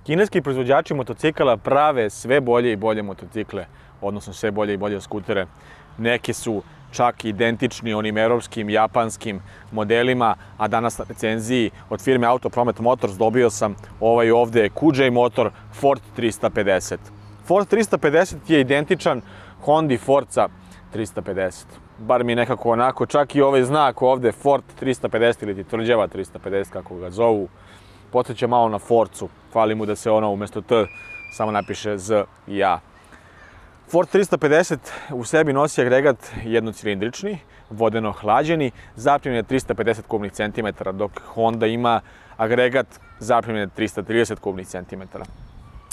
Kineski proizvođači motocikala prave sve bolje i bolje motocikle, odnosno sve bolje i bolje skutere. Neki su čak identični onim europskim, japanskim modelima, a danas na recenziji od firme Autopromet Motors dobio sam ovaj ovde QJ Motor Ford 350. Ford 350 je identičan Hondi Forza 350. Bar mi nekako onako, čak i ovaj znak ovde Ford 350 ili ti tvrđava 350 kako ga zovu, podsjeća malo na Forcu, fali mu da se ono umjesto T samo napiše Z i A. Ford 350 u sebi nosi agregat jednocilindrični, vodeno hlađeni, zapremljen 350 kubnih centimetara, dok Honda ima agregat zapremljen 330 kubnih centimetara.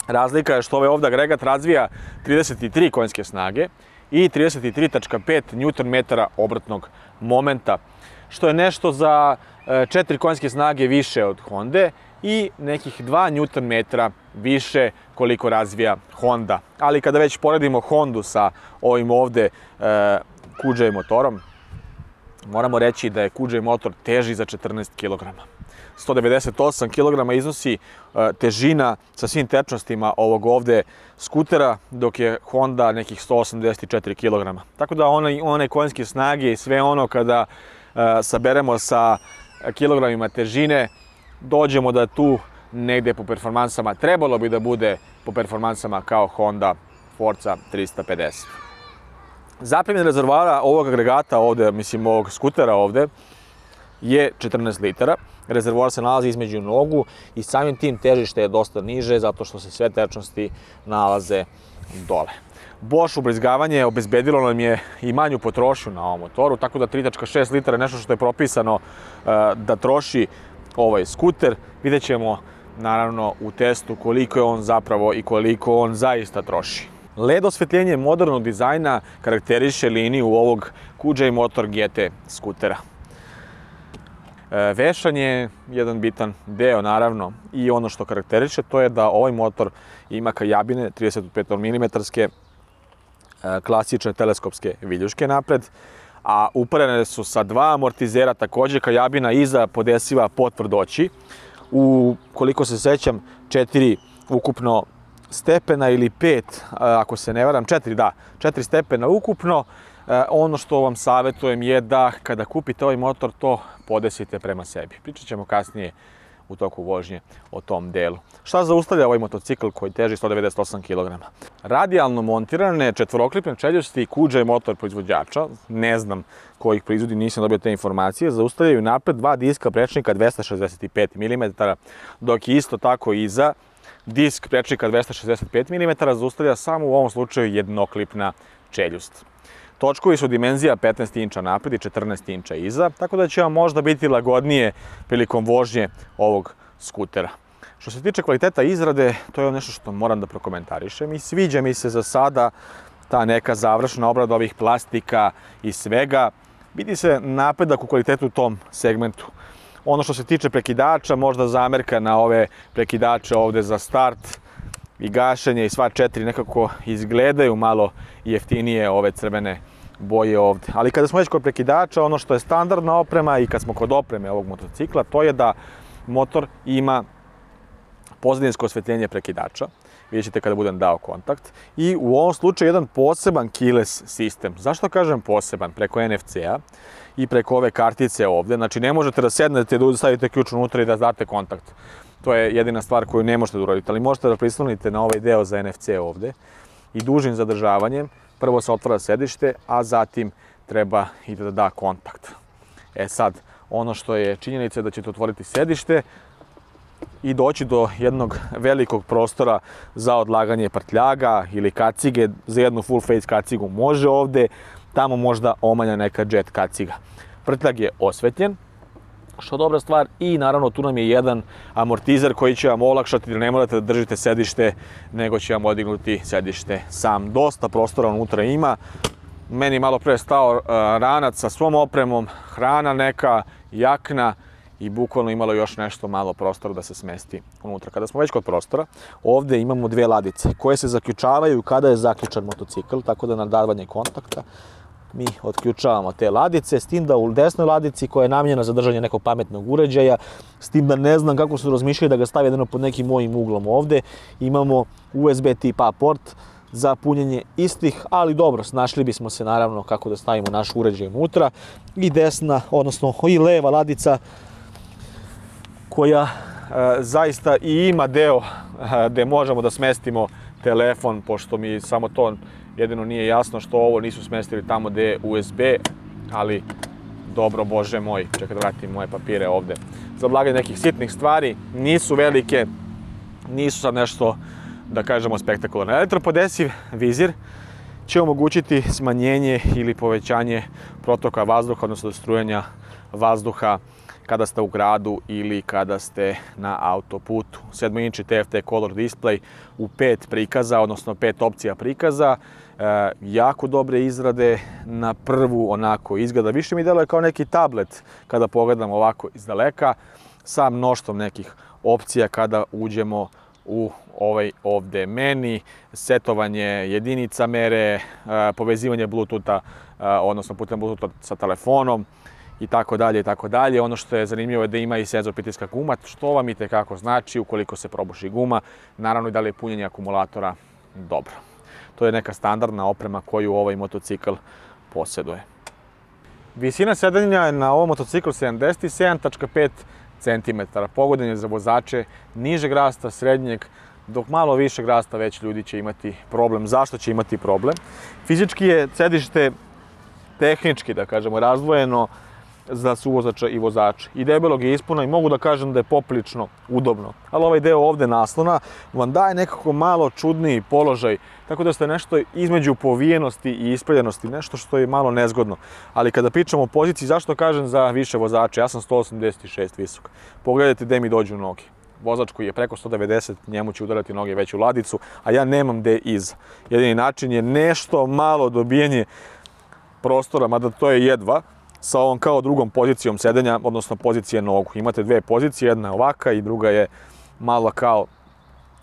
Razlika je što ovaj ovdje agregat razvija 33 konjske snage i 33,5 Nm obrtnog momenta, što je nešto za 4 konjske snage više od Honde i nekih 2 Nm više koliko razvija Honda. Ali kada već poredimo Hondu sa ovim ovde QJ motorom, moramo reći da je QJ motor teži za 14 kg. 198 kg iznosi težina sa svim tečnostima ovog ovde skutera, dok je Honda nekih 184 kg. Tako da one konjske snage i sve ono kada saberemo sa kilogramima težine, dođemo da tu negde po performansama, trebalo bi da bude po performansama kao Honda Forza 350. Zapremljen rezervoara ovog agregata ovde, mislim ovog skutera ovde, je 14 litara. Rezervoar se nalazi između nogu i samim tim težište je dosta niže zato što se sve tečnosti nalaze dole. Bosch ubrizgavanje obezbedilo nam je i manju potrošnju na ovom motoru, tako da 3,6 litara je nešto što je propisano da troši ovaj skuter. Vidjet ćemo naravno u testu koliko je on zapravo i koliko on zaista troši. LED osvetljenje modernog dizajna karakteriše liniju ovog QJ Motor GT skutera. Vešanje je jedan bitan deo naravno i ono što karakteriše to je da ovaj motor ima kajabine 35 mm klasične teleskopske viljuške napred, a uparene su sa 2 amortizera, takođe kajabina iza podesiva po tvrdoći. Koliko se sećam, 4 ukupno stepena ili 5, ako se ne varam, 4 stepena ukupno. Ono što vam savjetujem je da kada kupite ovaj motor to podesite prema sebi. Pričat ćemo kasnije u toku vožnje o tom delu. Šta zaustavlja ovaj motocikl koji teži 198 kg? Radijalno montirane četvoroklipne čeljusti QJ Motor proizvođača, ne znam kojih proizvodi, nisam dobio te informacije, zaustavljaju napred 2 diska prečnika 265 mm, dok je isto tako iza disk prečnika 265 mm zaustavlja samo u ovom slučaju jednoklipna čeljust. Točkovi su dimenzija 15 inča napred i 14 inča iza, tako da će vam možda biti lagodnije prilikom vožnje ovog skutera. Što se tiče kvaliteta izrade, to je nešto što moram da prokomentarišem i sviđa mi se za sada ta neka završna obrada ovih plastika i svega. Vidi se napredak u kvalitetu u tom segmentu. Ono što se tiče prekidača, možda zamerka na ove prekidače ovde za start i gašenje i sva 4 nekako izgledaju malo jeftinije ove crvene boje ovde. Ali kada smo već kod prekidača, ono što je standardna oprema i kad smo kod opreme ovog motocikla, to je da motor ima pozadinsko osvetljenje prekidača. Vidjet ćete kada budem dao kontakt. I u ovom slučaju jedan poseban keyless sistem. Zašto kažem poseban? Preko NFC-a i preko ove kartice ovde. Znači ne možete da sednete, da stavite ključ unutra i da date kontakt. To je jedina stvar koju ne možete da uradite, ali možete da prislonite na ovaj deo za NFC ovde i dužim zadržavanjem prvo se otvara sedište, a zatim treba i da da kontakt. Sad, ono što je činjenica je da ćete otvoriti sedište i doći do jednog velikog prostora za odlaganje prtljaga ili kacige. Za jednu full face kacigu može ovde, tamo možda omanja neka jet kaciga. Prtljag je osvetljen, što je dobra stvar, i naravno tu nam je jedan amortizer koji će vam olakšati da ne morate da držite sedište, nego će vam odignuti sedište sam. Dosta prostora unutra ima. Meni malo pre stao ranac sa svom opremom, hrana neka, jakna i bukvalno imalo još nešto malo prostora da se smesti unutra. Kada smo već kod prostora, ovde imamo 2 ladice koje se zaključavaju kada je zaključan motocikl, tako da na davanje kontakta mi otključavamo te ladice, s tim da u desnoj ladici koja je namijenjena za držanje nekog pametnog uređaja, s tim da ne znam kako su razmišljali da ga stavi jedino pod nekim mojim uglom ovde, imamo USB tip A port za punjenje istih, ali dobro, snašli bismo se naravno kako da stavimo naš uređaj unutra. I desna, odnosno i leva ladica koja zaista i ima deo gde možemo da smestimo telefon, pošto mi samo to jedino nije jasno što ovo nisu smestili tamo gde je USB, ali dobro, bože moj, čekaj da vratim moje papire ovde. Za odlaganje nekih sitnih stvari, nisu velike, nisu sad nešto, da kažemo, spektakularno. Elektropodesiv vizir će omogućiti smanjenje ili povećanje protoka vazduha, odnosno strujanja vazduha kada ste u gradu ili kada ste na autoputu. 7-inči TFT Color Display u 5 prikaza, odnosno 5 opcija prikaza. Jako dobre izrade, na prvu onako izgleda. Više mi deluje kao neki tablet kada pogledam ovako iz daleka, sa mnoštvom nekih opcija kada uđemo u ovaj ovde meni, setovanje jedinica mere, povezivanje Bluetootha, odnosno putem Bluetootha sa telefonom i tako dalje i tako dalje. Ono što je zanimljivo je da ima i senzor pritiska guma, što vam i tekako znači ukoliko se probuši guma, naravno i da li je punjenje akumulatora dobro. To je neka standardna oprema koju ovaj motocikl posjeduje. Visina sedenja je na ovom motociklu 77,5 cm. Pogodan je za vozače nižeg rasta, srednjeg, dok malo višeg rasta već ljudi će imati problem. Zašto će imati problem? Fizički je sedište tehnički, da kažemo, razdvojeno za suvozača i vozača. I debelog je ispuna i mogu da kažem da je poprilično udobno. Ali ovaj deo ovde naslona vam daje nekako malo čudniji položaj, tako da ste nešto između povijenosti i ispredjenosti, nešto što je malo nezgodno. Ali kada pričamo o poziciji, zašto kažem za više vozače? Ja sam 186 visok. Pogledajte gde mi dođu noge. Vozač koji je preko 190, njemu će udarati noge već u ladicu, a ja nemam gde iza. Jedini način je nešto malo dobijanje prostora, mada to je jedva, sa ovom kao drugom pozicijom sedenja, odnosno pozicije nogu. Imate dve pozicije, jedna je ovaka i druga je malo kao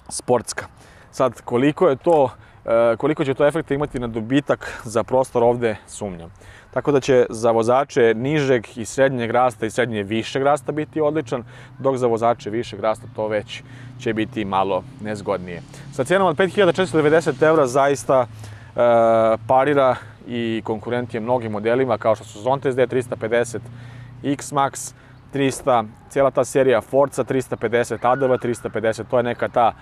sportska. Sad, koliko će to efekta imati na dobitak za prostor ovde, sumnjam. Tako da će za vozače nižeg i srednjeg rasta i srednje višeg rasta biti odličan, dok za vozače višeg rasta to već će biti malo nezgodnije. Sa cijenom od 5.490 € zaista parira i konkurent je mnogim modelima kao što su Zontes D350, X-Max 300, cijela ta serija Forza 350, ADV 350, to je neka ta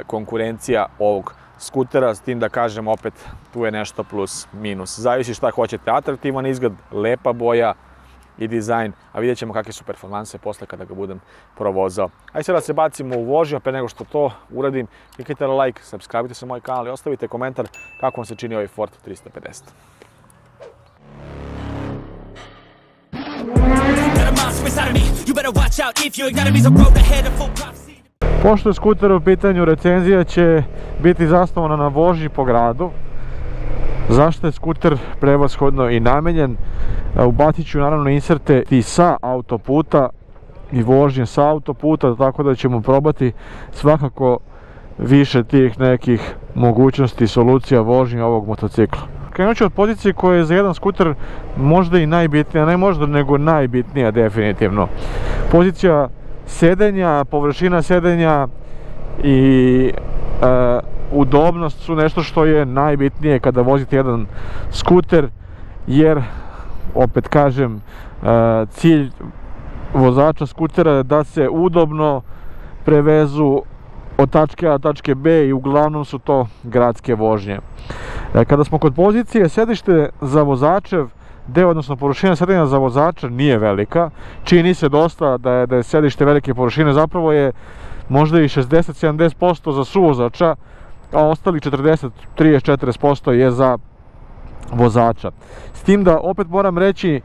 konkurencija ovog skutera, s tim da kažem opet tu je nešto plus minus. Zavisi šta hoćete, atraktivan izgled, lepa boja i dizajn, a vidjet ćemo kakve su performanse posle kada ga budem provozao. Ajde sada se bacimo u vožnju, a pre nego što to uradim, klikajte na like, subscribe-ite se moj kanal i ostavite komentar kako vam se čini ovaj Ford 350. Pošto je skuter u pitanju, recenzija će biti zasnovana na vožnji po gradu. Zašto je skuter prevashodno i namenjen? Ubacit ću naravno inserte i sa autoputa i vožnje sa autoputa, tako da ćemo probati svakako više tih nekih mogućnosti i solucija vožnje ovog motocikla. Krenut ću od pozicije koja je za jedan skuter možda i najbitnija, ne možda nego najbitnija definitivno. Pozicija sedenja, površina sedenja i udobnost su nešto što je najbitnije kada vozite jedan skuter, jer opet kažem, cilj vozača skutera je da se udobno prevezu od tačke A do tačke B i uglavnom su to gradske vožnje. Kada smo kod pozicije, sedište za vozačev deo, odnosno površina sedenja za vozača nije velika. Čini se dosta da je sedište velike površine, zapravo je možda i 60-70% za suvozača, a ostalih 40-30-40% je za vozača. S tim da opet moram reći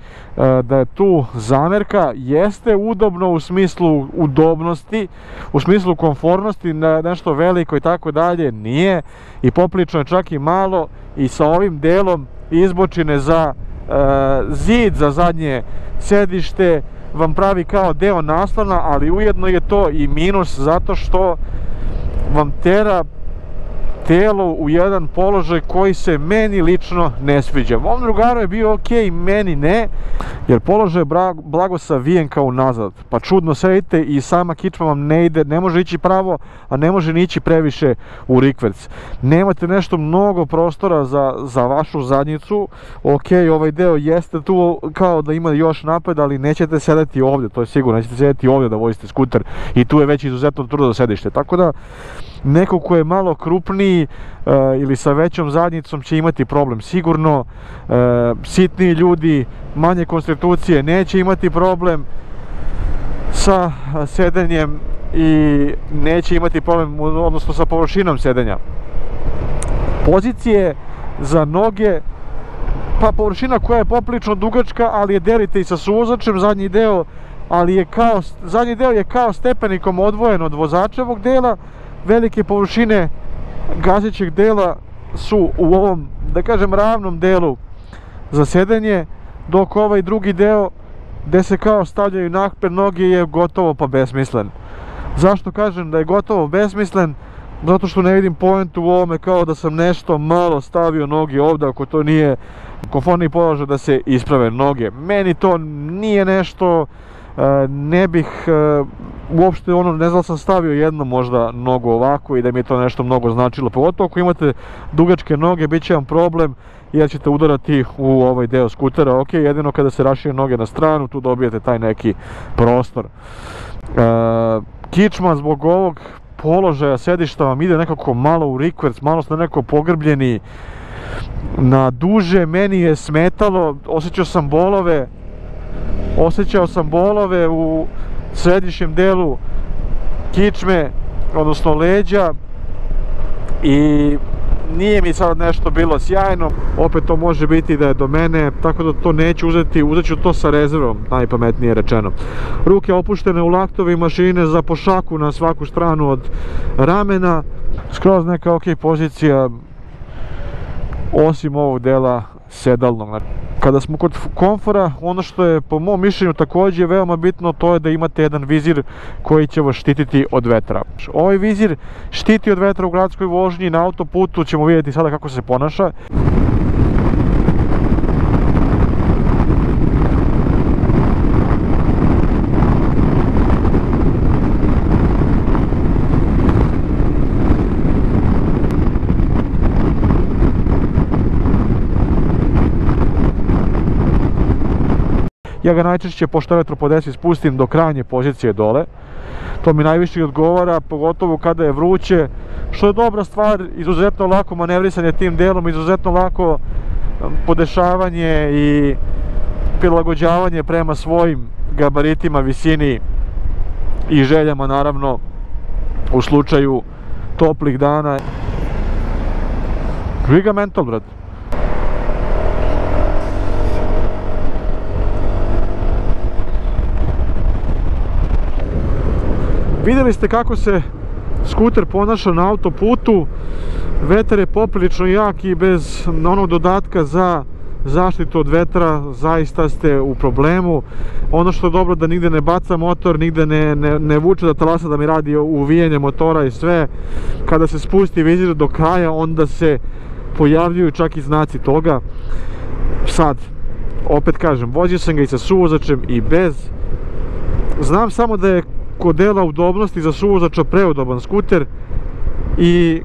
da je tu zamerka, jeste udobno u smislu udobnosti, u smislu komfornosti, nešto veliko i tako dalje, nije, i poprilično je čak i malo, i sa ovim delom izbočine za zid za zadnje sedište vam pravi kao deo naslona, ali ujedno je to i minus zato što vam tera telo u jedan položaj koji se meni lično ne sviđa. Mom drugaru je bio ok, meni ne, jer položaj je blago savijen kao nazad, pa čudno sedite i sama kičma vam ne ide, ne može ići pravo, a ne može ni ići previše u rikverc. Nemate nešto mnogo prostora za vašu zadnjicu. Ok, ovaj deo jeste tu kao da ima još napred, ali nećete sedeti ovdje, to je sigurno, nećete sedeti ovdje da vozite skuter i tu je već izuzetno tvrdo sedište, tako da neko ko je malo krupniji ili sa većom zadnjicom će imati problem sigurno. Sitniji ljudi, manje konstitucije neće imati problem sa sedenjem i neće imati problem, odnosno sa površinom sedenja. Pozicije za noge, pa površina koja je poprilično dugačka, ali je delite i sa suvozačem, zadnji deo je kao stepenikom odvojen od vozačevog dela. Velike površine gazećeg dela su u ovom, da kažem, ravnom delu za sedenje, dok ovaj drugi deo gde se kao stavljaju napred noge je gotovo pa besmislen. Zašto kažem da je gotovo besmislen? Zato što ne vidim poentu u ovome, kao da sam nešto malo stavio noge ovdje, ako to nije komfortniji položaj da se isprave noge. Meni to nije nešto, ne bih uopšte, ne znam, sam stavio jednu možda nogu ovako i da mi je to nešto mnogo značilo, pogotovo ako imate dugačke noge, bit će vam problem jer ćete udarati u ovaj deo skutera. Ok, jedino kada se rašire noge na stranu, tu dobijete taj neki prostor. Kičma zbog ovog položaja sedišta vam ide nekako malo u rikverc, malo ste nekako pogrbljeni na duže, meni je smetalo, osjećao sam bolove u središnjem delu kičme, odnosno leđa, i nije mi sad nešto bilo sjajno. Opet to može biti da je do mene, tako da to neću uzeti, uzet ću to sa rezervom, najpametnije rečeno. Ruke opuštene u laktovi mašine za pošaku na svaku stranu od ramena, skroz neka ok pozicija, osim ovog dela sedalnog. Kada smo kod komfora, ono što je po mom mišljenju također veoma bitno, to je da imate jedan vizir koji će vas štititi od vetra. Ovaj vizir štiti od vetra u gradskoj vožnji, na autoputu ćemo vidjeti sada kako se ponaša. Ja ga najčešće, pošto elektropodesi, spustim do krajnje pozicije dole. To mi najviše odgovara, pogotovo kada je vruće, što je dobra stvar, izuzetno lako manevrisanje tim delom, izuzetno lako podešavanje i prilagođavanje prema svojim gabaritima, visini i željama, naravno, u slučaju toplih dana. Žiga mental, brat. Vidjeli ste kako se skuter ponaša na autoputu. Vetar je poprilično jak i bez onog dodatka za zaštitu od vetra zaista ste u problemu. Ono što je dobro, da nigde ne baca motor, nigde ne vuče da talasa, da mi radi uvijanje motora i sve. Kada se spusti vizir do kraja, onda se pojavljuju čak i znaci toga. Sad, opet kažem, vozio sam ga i sa suvozačem i bez. Znam samo da je kod dela udobnosti za suvozača preudoban skuter i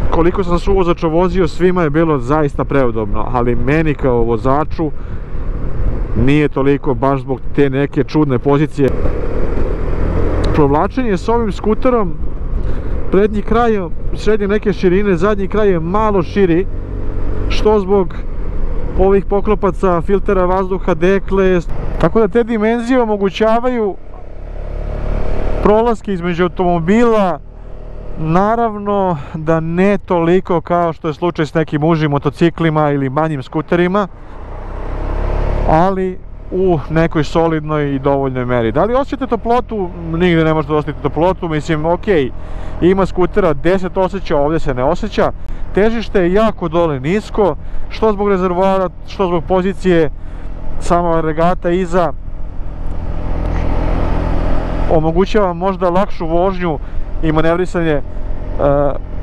koliko sam suvozača vozio, svima je bilo zaista preudobno, ali meni kao vozaču nije toliko, baš zbog te neke čudne pozicije. Provlačenje s ovim skuterom, prednji kraj je srednje neke širine, zadnji kraj je malo širi, što zbog ovih poklopaca, filtera vazduha, dekle, tako da te dimenzije omogućavaju prolaske između automobila. Naravno da ne toliko kao što je slučaj s nekim užim motociklima ili manjim skuterima, ali u nekoj solidnoj i dovoljnoj meri. Da li osjećate toplotu? Nigde ne možete osjetiti toplotu, mislim, ok, ima skutera 10 osjeća, ovdje se ne osjeća. Težište je jako dole nisko, što zbog rezervoara, što zbog pozicije sama regata iza. Omogućava možda lakšu vožnju i manevrisanje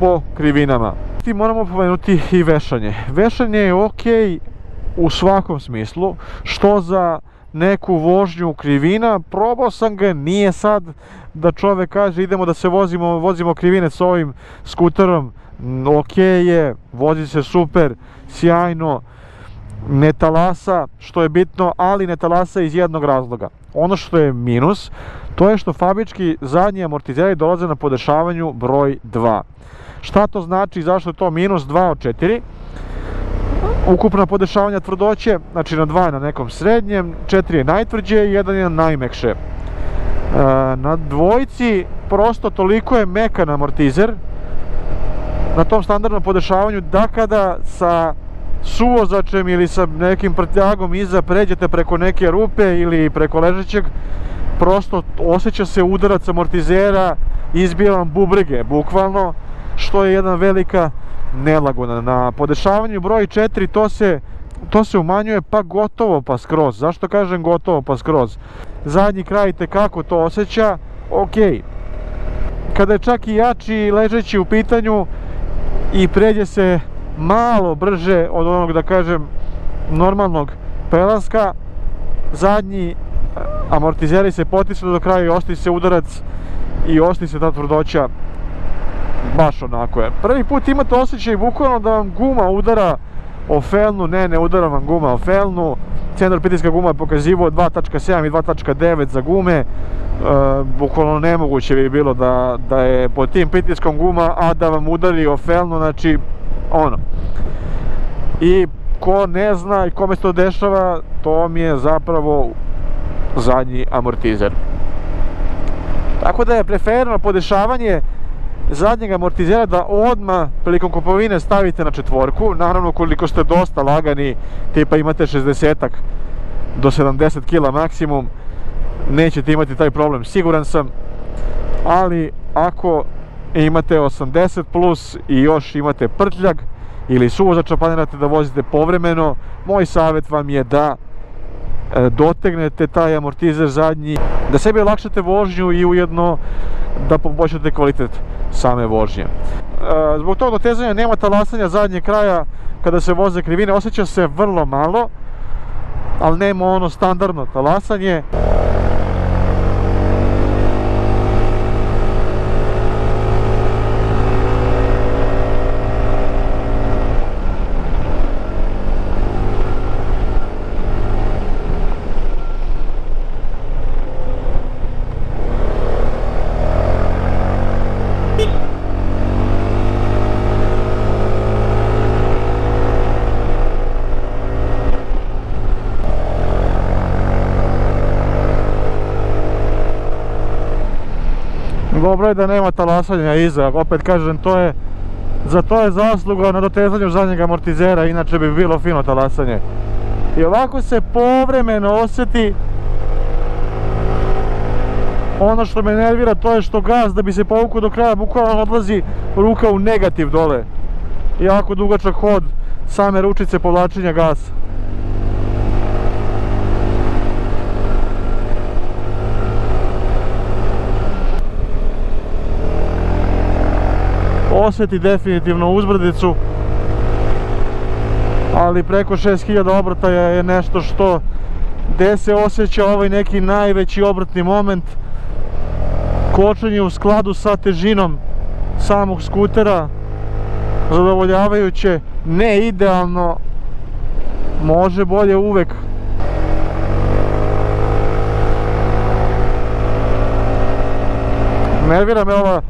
po krivinama. Ti moramo pomenuti i vešanje. Vešanje je ok u svakom smislu, što za neku vožnju krivina, probao sam ga, nije sad da čovek kaže idemo da se vozimo krivine s ovim skuterom, ok je, vozi se super, sjajno, ne talasa, što je bitno, ali ne talasa iz jednog razloga. Ono što je minus, to je što fabrički zadnji amortizeri dolaze na podešavanju broj 2. Šta to znači, zašto je to minus 2 od 4? Ukupna podešavanja tvrdoće, znači na 2 je na nekom srednjem, 4 je najtvrđe, 1 je najmekše. Na dvojci prosto toliko je mekan amortizer na tom standardnom podešavanju da kada sa suvozačem ili sa nekim prtljagom iza pređete preko neke rupe ili preko ležećeg, prosto osjeća se udarac amortizera, izbija vam bubrege bukvalno, što je jedna velika nelagoda. Na podešavanju broj 4 to se umanjuje pa gotovo pa skroz. Zašto kažem gotovo pa skroz? Zadnji kraj tekako to osjeća, ok. Kada je čak i jači ležeći u pitanju i pređe se malo brže od onog, da kažem, normalnog prelaska, zadnji amortizeri se potisnu do kraja i ostaje se udarac i ostaje se ta tvrdoća baš onako je. Prvi put imate osjećaj bukvalno da vam guma udara o felnu, ne udara vam guma o felnu. Centar pritiska guma je pokazivao 2.7 i 2.9 za gume. Bukvalno nemoguće bi bilo da je pod tim pritiskom guma, a da vam udari o felnu, znači ono. I ko ne zna i kome se to dešava, to mi je zapravo zadnji amortizer. Tako da je preferirano podešavanje zadnjeg amortizera da odmah prilikom kupovine stavite na 4. Naravno, koliko ste dosta lagani, tipa imate 60 do 70 kg maksimum, nećete imati taj problem, siguran sam. Ali ako imate 80 plus i još imate prtljag ili suvozača, planirate da vozite povremeno, moj savjet vam je da dotegnete taj amortizer zadnji, da sebi olakšate vožnju i ujedno da poboljšate kvalitet same vožnje. Zbog tog dotezanja nema talasanja zadnjeg kraja kada se voze krivine, osjeća se vrlo malo, ali nema ono standardno talasanje. Dobro je da nema talasanja iza, opet kažem, za to je zasluga na dotezanju zadnjeg amortizera, inače bi bilo fino talasanje. I ovako se povremeno osjeti. Ono što me nervira, to je što gas, da bi se povukao do kraja, bukvalno odlazi ruka u negativ dole. Jako dugačak hod same ručice povlačenja gasa. Osjeti definitivno uzbrdicu, ali preko 6000 obrtaja je nešto gde se osjeća ovaj neki najveći obrtni moment. Kočenje u skladu sa težinom samog skutera, zadovoljavajuće, ne idealno, može bolje uvek. Nervira me ova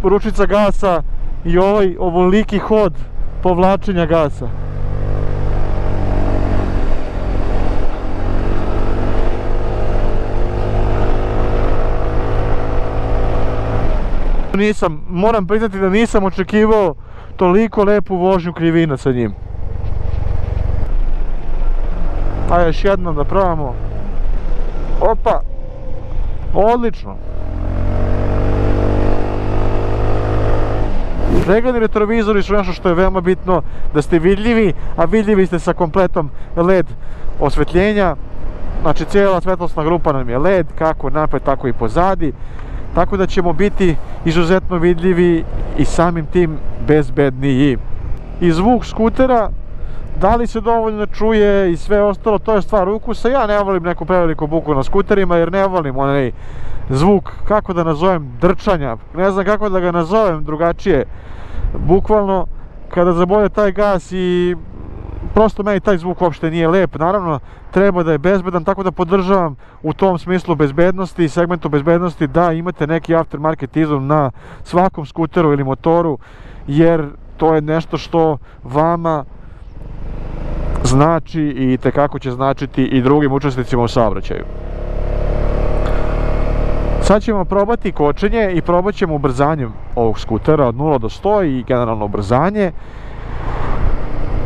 ručica gasa i ovoliki hod povlačenja gasa. Moram priznati da nisam očekivao toliko lepu vožnju krivina sa njim. A još jednom da probamo. Opa, odlično. Pregledni retrovizori su nešto što je veoma bitno, da ste vidljivi, a vidljivi ste sa kompletom LED osvetljenja. Znači cijela svetlosna grupa nam je LED, kako napred, tako i pozadi. Tako da ćemo biti izuzetno vidljivi i samim tim bezbedniji. I zvuk skutera, da li se dovoljno čuje i sve ostalo, to je stvar ukusa. Ja ne volim neku preveliku buku na skuterima jer ne volim onaj zvuk, kako da nazovem, drčanja. Ne znam kako da ga nazovem drugačije. Bukvalno kada zabode taj gas i prosto meni taj zvuk uopšte nije lep. Naravno treba da je bezbedan, tako da podržavam u tom smislu bezbednosti i segmentu bezbednosti da imate neki aftermarket izum na svakom skuteru ili motoru, jer to je nešto što vama znači i tekako će značiti i drugim učesnicima u saobraćaju. Sad ćemo probati kočenje i probat ćemo ubrzanje ovog skutera od 0 do 100 i generalno ubrzanje.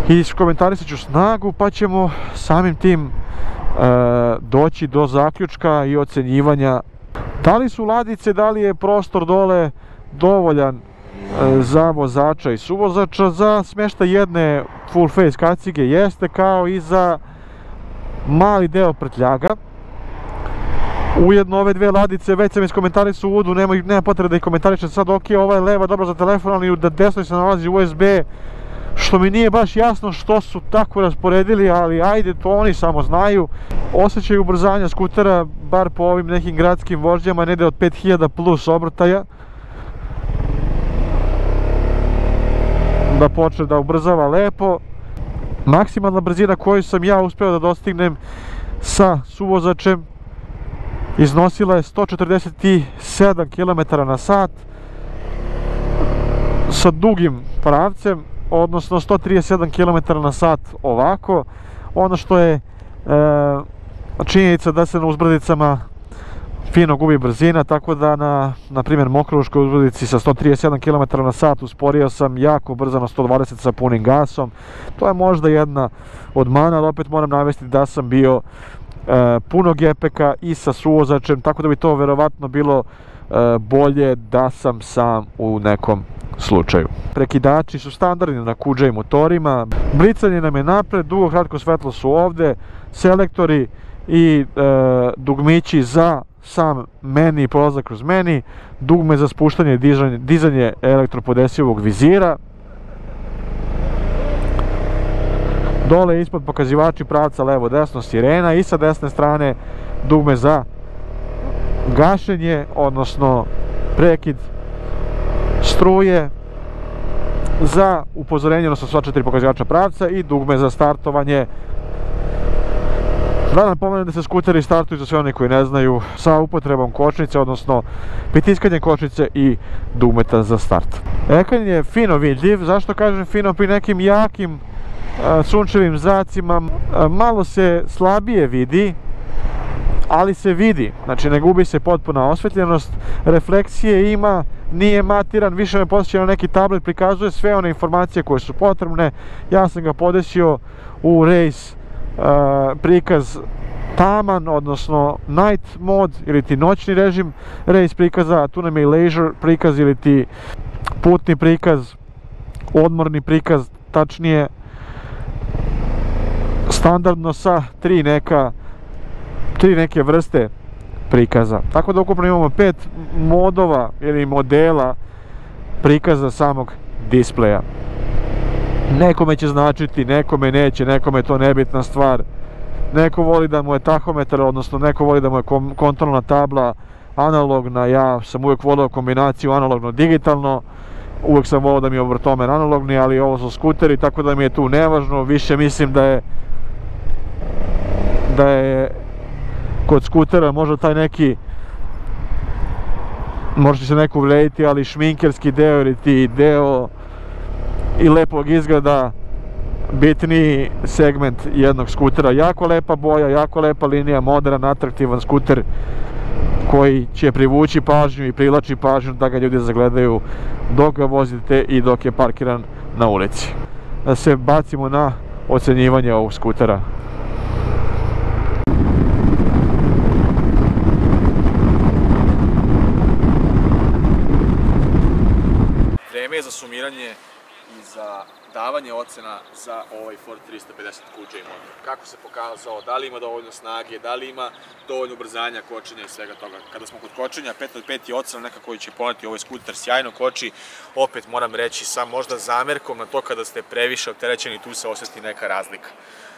I komentarisat ću snagu, pa ćemo samim tim doći do zaključka i ocenjivanja da li su ladice, da li je prostor dole dovoljan za vozača i suvozača. Za smještaj jedne full face kacige jeste, kao i za mali deo prtljaga. Ujedno ove dve ladice, već sam iskomentarisao u uvodu, nema potrebe da ih komentarišem sad. Ok, ova je leva dobra za telefon, ali na desnoj se nalazi USB, što mi nije baš jasno što su tako rasporedili, ali ajde, to oni samo znaju. Osjećaj ubrzanja skutera, bar po ovim nekim gradskim vožnjama, negde od 5000 plus obrtaja, da počne da ubrzava lepo. Maksimalna brzina koju sam ja uspeo da dostignem sa suvozačem iznosila je 147 km/h sa dugim pravcem, odnosno 137 km/h ovako. Ono što je činjenica da se na uzbrdicama fino gubi brzina, tako da na primjer Mokruškoj uzbrdici sa 137 km/h usporio sam jako brzo na 120 sa punim gasom. To je možda jedna od mana, ali opet moram navesti da sam bio puno gepeka i sa suvozačem, tako da bi to verovatno bilo bolje da sam sam u nekom slučaju. Prekidači su standardni na QJ motorima, blicanje nam je napred, dugo kratko svetlo su ovde, selektori i dugmići za sam meni i prolazak kroz meni, dugme za spuštanje i dizanje elektropodesivog vizira. Dole ispod pokazivači pravca levo desno sirena i sa desne strane dugme za gašenje, odnosno prekid struje, za upozorenje, odnosno sva 4 pokazivača pravca, i dugme za startovanje. Da napomenem da se skuteri startuju, za sve oni koji ne znaju, sa upotrebom kočnice, odnosno pritiskanjem kočnice i dugmeta za start. Ekran je fino vidljiv. Zašto kažem fino? Pri nekim jakim sunčevim zracima malo se slabije vidi, ali se vidi, znači ne gubi se potpuna osvetljenost, refleksije ima, nije matiran, više me podsjeća na neki tablet, prikazuje sve one informacije koje su potrebne. Ja sam ga podesio u race prikaz taman, odnosno night mod ili ti noćni režim race prikaza, a tu nam je i leisure prikaz ili ti putni prikaz, odmorni prikaz, tačnije standardno sa tri neke vrste prikaza. Tako da ukupno imamo 5 modova ili modela prikaza samog displeja. Nekome će značiti, nekome neće, nekome je to nebitna stvar. Neko voli da mu je tahometar, odnosno neko voli da mu je kontrolna tabla analogna. Ja sam uvijek volio kombinaciju analogno-digitalno. Uvijek sam volio da mi je obrtomer analogni, ali ovo su skuteri, tako da mi je tu nevažno. Više mislim da je kod skutera možda taj neki, možda se neko uvrediti, ali šminkerski deo ili ti deo i lepog izgleda bitniji segment jednog skutera. Jako lepa boja, jako lepa linija, modern, atraktivan skuter koji će privući pažnju i privlači pažnju da ga ljudi zagledaju dok ga vozite i dok je parkiran na ulici. Da se bacimo na ocenjivanje ovog skutera. Vreme je za sumiranje i za davanje ocena za ovaj Ford 350 QJ motor. Kako se pokazao, da li ima dovoljno snage, da li ima dovoljno ubrzanja, kočenja i svega toga. Kada smo kod kočenja, 5 od 5 je ocena neka koju će poneti ovaj skuter, sjajno koči. Opet moram reći sa možda zamerkom na to kada ste previše opterećeni, tu se osjeti neka razlika.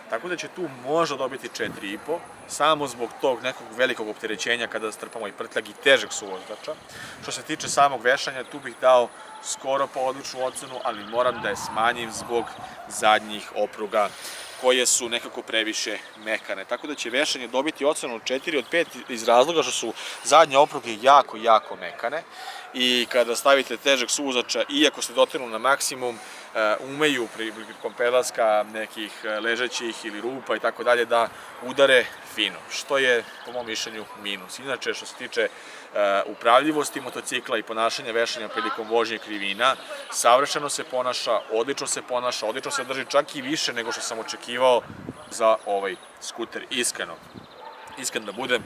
Tako da će tu možda dobiti 4,5, samo zbog tog nekog velikog opterećenja kada strpamo i prtljag i težeg suvozača. Što se tiče samog vešanja, tu bih dao skoro pa odličnu ocenu, ali moram da je smanjim zbog zadnjih opruga koje su nekako previše mekane. Tako da će vešanje dobiti ocenu 4 od 5 iz razloga što su zadnje opruge jako mekane i kada stavite težeg suvozača, iako ste dotirnu na maksimum, umeju prilikom prelaska nekih ležećih ili rupa i tako dalje da udare fino, što je po mom mišljenju minus. Inače, što se tiče upravljivosti motocikla i ponašanja vešanja prilikom vožnje krivina, savršeno se ponaša, odlično se drži čak i više nego što sam očekivao za ovaj skuter, iskreno. Iskren da budem,